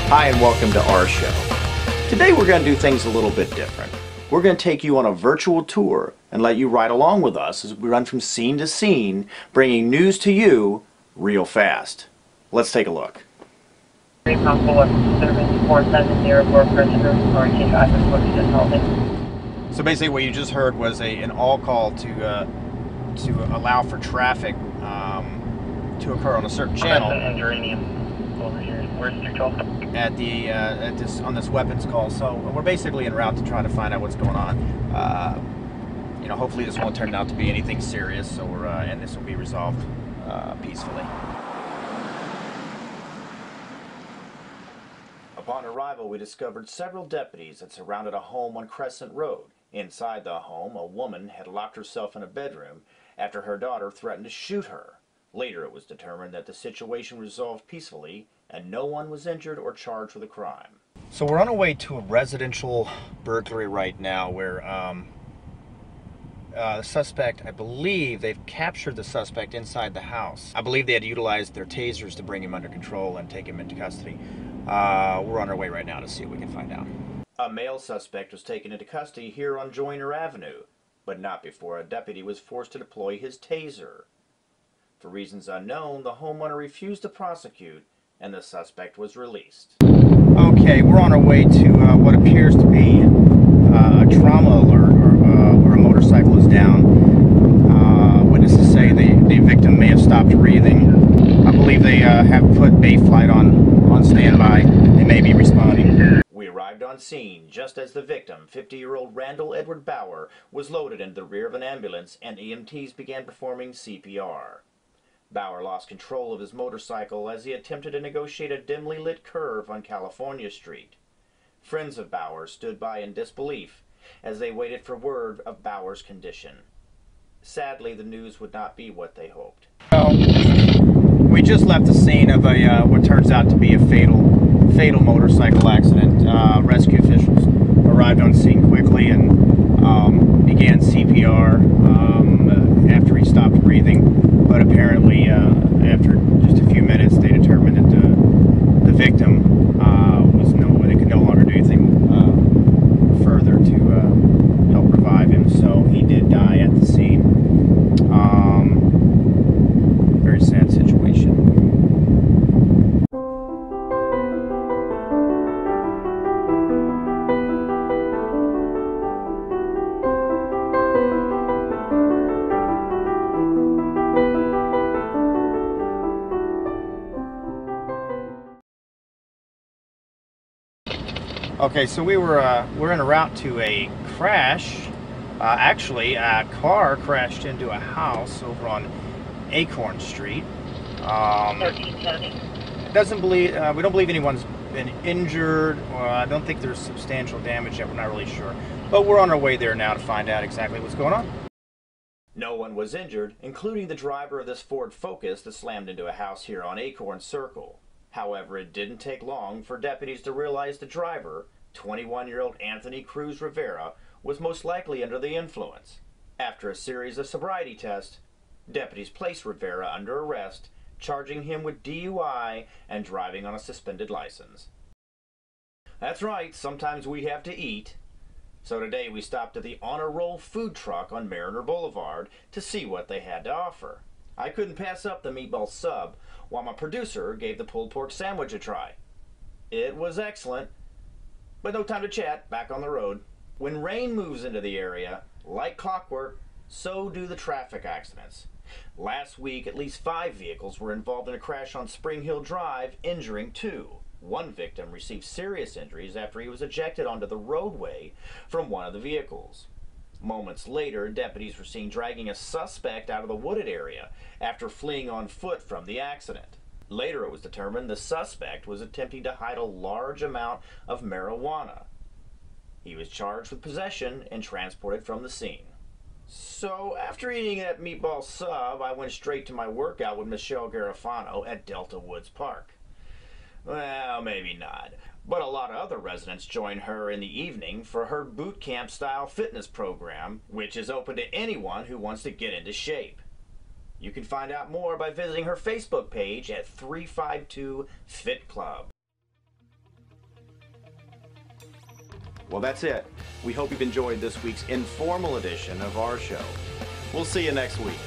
Hi and welcome to our show. Today we're going to do things a little bit different. We're going to take you on a virtual tour and let you ride along with us as we run from scene to scene, bringing news to you real fast. Let's take a look. So basically what you just heard was an all call to allow for traffic to occur on a certain channel on this weapons call. So we're basically en route to try to find out what's going on. Hopefully this won't turn out to be anything serious, and this will be resolved peacefully. Upon arrival, we discovered several deputies that surrounded a home on Crescent Road. Inside the home, a woman had locked herself in a bedroom after her daughter threatened to shoot her. Later, it was determined that the situation resolved peacefully and no one was injured or charged with a crime. So we're on our way to a residential burglary right now where the suspect, I believe they've captured the suspect inside the house. I believe they had utilized their tasers to bring him under control and take him into custody. We're on our way right now to see what we can find out. A male suspect was taken into custody here on Joyner Avenue, but not before a deputy was forced to deploy his taser. For reasons unknown, the homeowner refused to prosecute, and the suspect was released. Okay, we're on our way to what appears to be a trauma alert, where a motorcycle is down. Witnesses say the victim may have stopped breathing. I believe they have put Bayflight on standby. They may be responding. We arrived on scene just as the victim, 50-year-old Randall Edward Bauer, was loaded into the rear of an ambulance and EMTs began performing CPR. Bauer lost control of his motorcycle as he attempted to negotiate a dimly lit curve on California Street. Friends of Bauer stood by in disbelief as they waited for word of Bauer's condition. Sadly, the news would not be what they hoped. We just left the scene of what turns out to be a fatal motorcycle accident. Rescue officials arrived on scene quickly and began CPR after he stopped breathing. But apparently, after just a few minutes, they determined that the victim they could no longer do anything further to help revive him. So he did die at the scene. Very sad situation. Okay, so we're en route to a crash. Actually, a car crashed into a house over on Acorn Street. We don't believe anyone's been injured. I don't think there's substantial damage yet. We're not really sure, but we're on our way there now to find out exactly what's going on. No one was injured, including the driver of this Ford Focus that slammed into a house here on Acorn Circle. However, it didn't take long for deputies to realize the driver, 21-year-old Anthony Cruz Rivera, was most likely under the influence. After a series of sobriety tests, deputies placed Rivera under arrest, charging him with DUI and driving on a suspended license. That's right, sometimes we have to eat. So today we stopped at the Honor Roll food truck on Mariner Boulevard to see what they had to offer. I couldn't pass up the meatball sub, while my producer gave the pulled pork sandwich a try. It was excellent, but no time to chat, back on the road. When rain moves into the area, like clockwork, so do the traffic accidents. Last week, at least 5 vehicles were involved in a crash on Spring Hill Drive, injuring 2. One victim received serious injuries after he was ejected onto the roadway from one of the vehicles. Moments later, deputies were seen dragging a suspect out of the wooded area after fleeing on foot from the accident. Later, it was determined the suspect was attempting to hide a large amount of marijuana. He was charged with possession and transported from the scene. So, after eating that meatball sub, I went straight to my workout with Michelle Garofano at Delta Woods Park. Well, maybe not. But a lot of other residents join her in the evening for her boot camp style fitness program, which is open to anyone who wants to get into shape. You can find out more by visiting her Facebook page at 352 Fit Club. Well, that's it. We hope you've enjoyed this week's informal edition of our show. We'll see you next week.